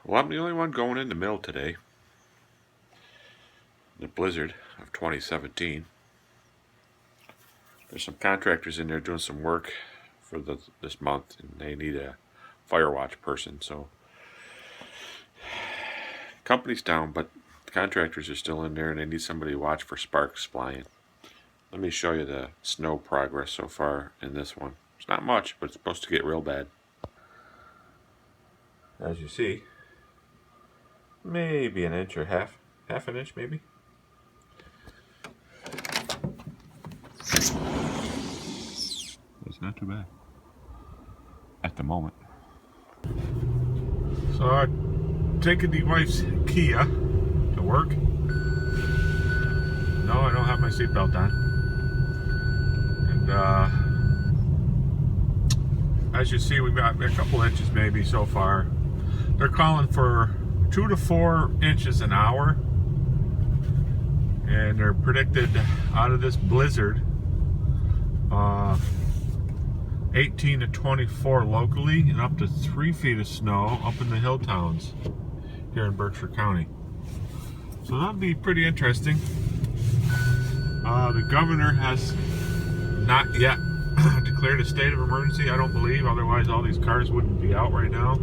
Well, I'm the only one going in the mill today. The blizzard of 2017. There's some contractors in there doing some work for this month, and they need a fire watch person. So, company's down, but the contractors are still in there, and they need somebody to watch for sparks flying. Let me show you the snow progress so far in this one. It's not much, but it's supposed to get real bad. As you see, maybe an inch or half an inch maybe. It's not too bad at the moment. So I'm taking the wife's Kia to work. No, I don't have my seatbelt on. And as you see, we've got a couple inches maybe so far. They're calling for 2 to 4 inches an hour. And they're predicted out of this blizzard 18 to 24 locally, and up to 3 feet of snow up in the hill towns here in Berkshire County. So that'll be pretty interesting. The governor has not yet declared a state of emergency, I don't believe, otherwise all these cars wouldn't be out right now.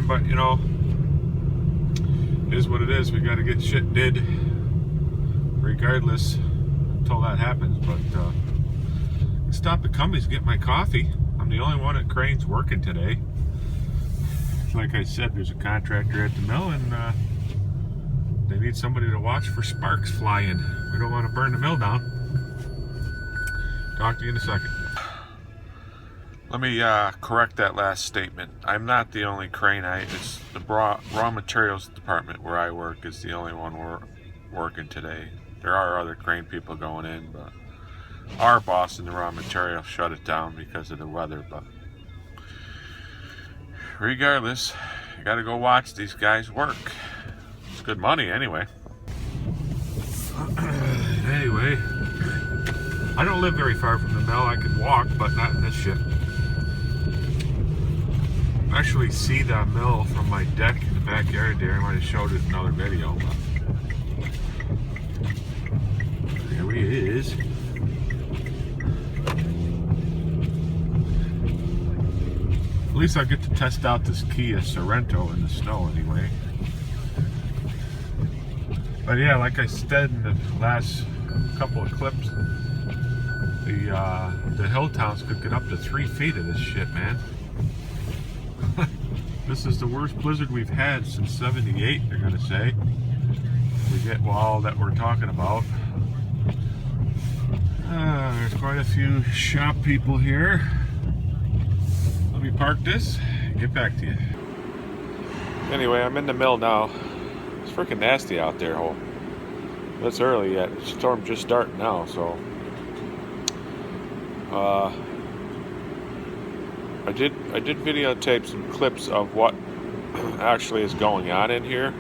But you know, it is what it is. We got to get shit did regardless until that happens. But stop the companies, get my coffee. I'm the only one at Cranes working today. Like I said, there's a contractor at the mill, and they need somebody to watch for sparks flying. We don't want to burn the mill down. Talk to you in a second. Let me correct that last statement. I'm not the only Craneite. It's the raw materials department where I work is the only one working today. There are other crane people going in, but our boss in the raw material shut it down because of the weather. But regardless, you got to go watch these guys work. It's good money anyway. Anyway, I don't live very far from the mill. I can walk, but not in this shit. Actually see that mill from my deck in the backyard there. I might have showed it in another video. But there he is. At least I get to test out this Kia Sorento in the snow anyway. But yeah, like I said in the last couple of clips, the hill towns could get up to 3 feet of this shit, man. This is the worst blizzard we've had since '78, they're gonna say. We get all that we're talking about. There's quite a few shop people here. Let me park this and get back to you. Anyway, I'm in the mill now. It's freaking nasty out there. It's early yet. The storm just starting now, so I did videotape some clips of what actually is going on in here,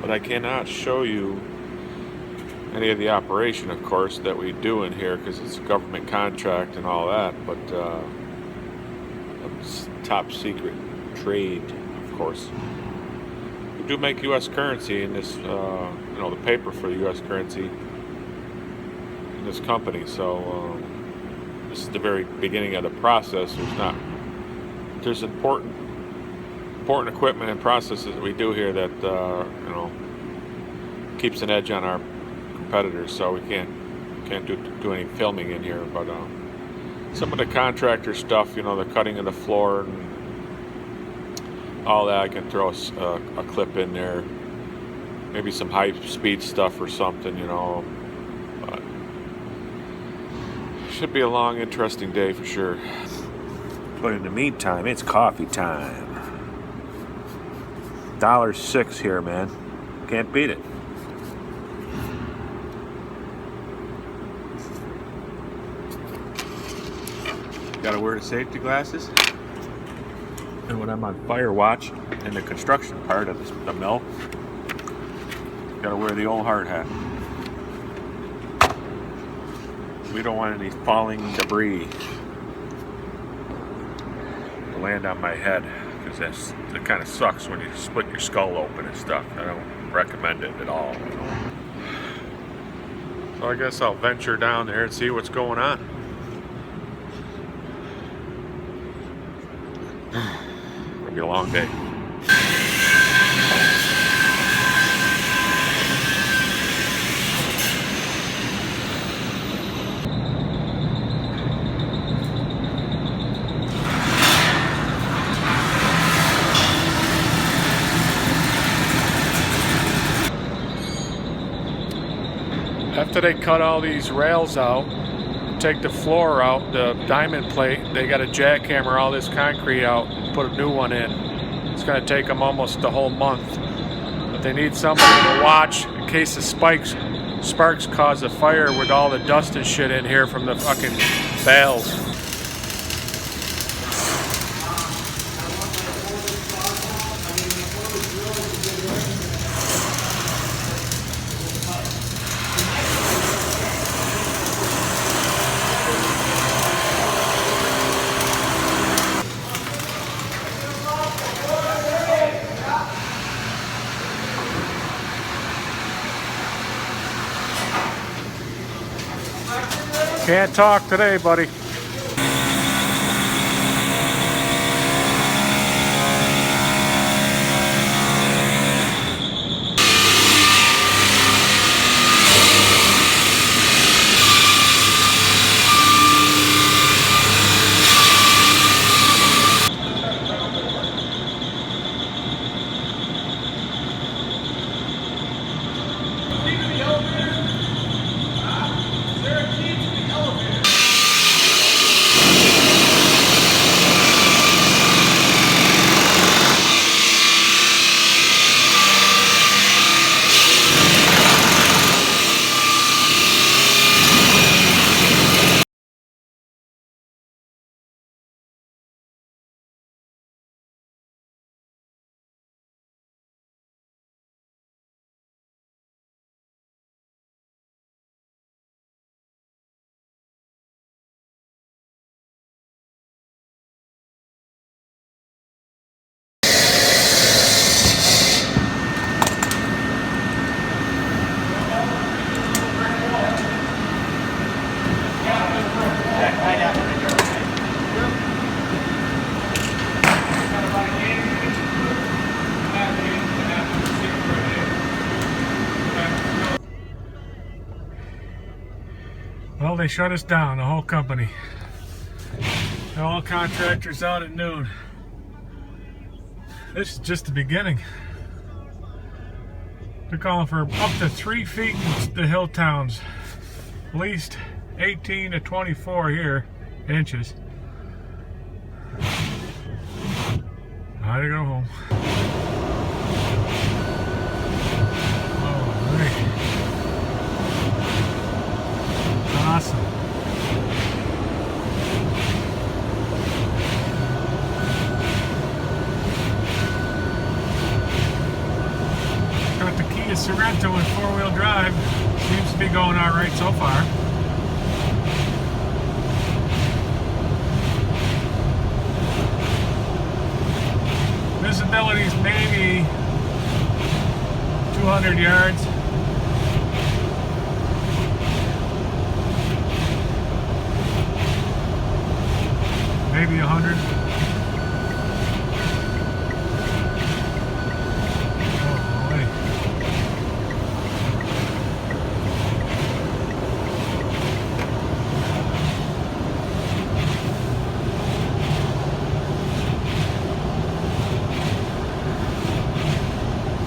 but I cannot show you any of the operation, of course, that we do in here because it's a government contract and all that. But it's top secret trade, of course. We do make U.S. currency in this, the paper for the U.S. currency in this company. So this is the very beginning of the process. There's important equipment and processes that we do here that keeps an edge on our competitors. So we can't do any filming in here. But some of the contractor stuff, the cutting of the floor and all that, I can throw a clip in there. Maybe some high-speed stuff or something, But should be a long, interesting day for sure. But in the meantime, it's coffee time. $1.06 here, man. Can't beat it. Gotta wear the safety glasses. And when I'm on fire watch in the construction part of the mill, gotta wear the old hard hat. We don't want any falling debris to land on my head. because it kind of sucks when you split your skull open and stuff. I don't recommend it at all. So I guess I'll venture down there and see what's going on. It'll be a long day. After they cut all these rails out, take the floor out, the diamond plate, they got to jackhammer all this concrete out, put a new one in. It's going to take them almost the whole month. But they need somebody to watch in case the sparks cause a fire with all the dust and shit in here from the fucking bales. Can't talk today, buddy. Well, they shut us down, the whole company. All contractors out at noon. This is just the beginning. They're calling for up to 3 feet in the hill towns. At least 18 to 24 here inches. Time to go home. All right. Awesome. Got the Kia Sorento in 4-wheel drive. Seems to be going all right so far. Visibility is maybe 200 yards. Maybe 100. Oh boy.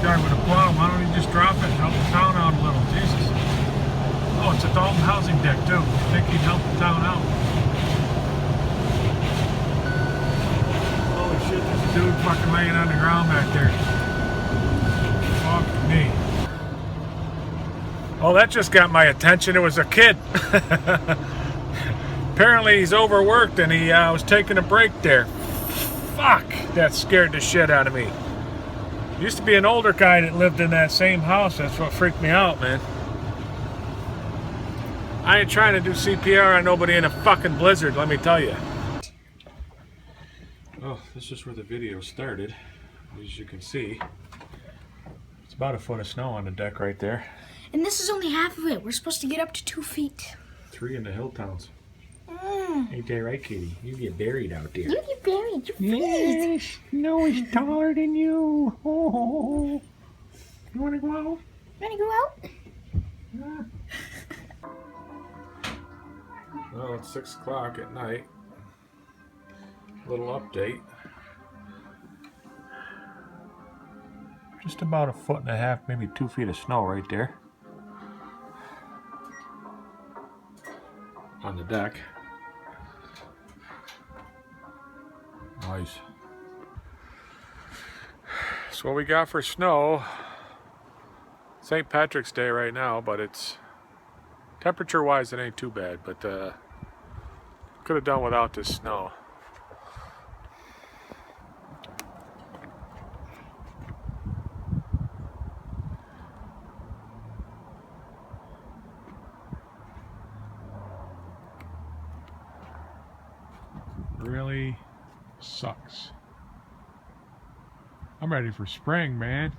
Guy with a plow, why don't you just drop it and help the town out a little? Jesus. Oh, it's a Dalton housing deck too. I think he'd help the town out. Shit, there's a dude fucking laying on the ground back there. Fuck me. Oh, that just got my attention. It was a kid. Apparently he's overworked and he was taking a break there. Fuck, that scared the shit out of me. Used to be an older guy that lived in that same house. That's what freaked me out, man. I ain't trying to do CPR on nobody in a fucking blizzard, let me tell you. Oh. this is where the video started. As you can see, it's about a foot of snow on the deck right there. And this is only half of it. We're supposed to get up to 2 feet. 3 in the hill towns. Ain't that right, Kitty? You get buried out there. You get buried. You freeze. Yes, snow is taller than you. Oh, you want to go out? Want to go out? Yeah. Well, it's 6 o'clock at night. Little update. Just about a foot and a half, maybe 2 feet of snow right there on the deck. Nice. So what we got for snow, St. Patrick's Day right now, but it's temperature wise it ain't too bad, but could have done without this snow. Really sucks. I'm ready for spring, man.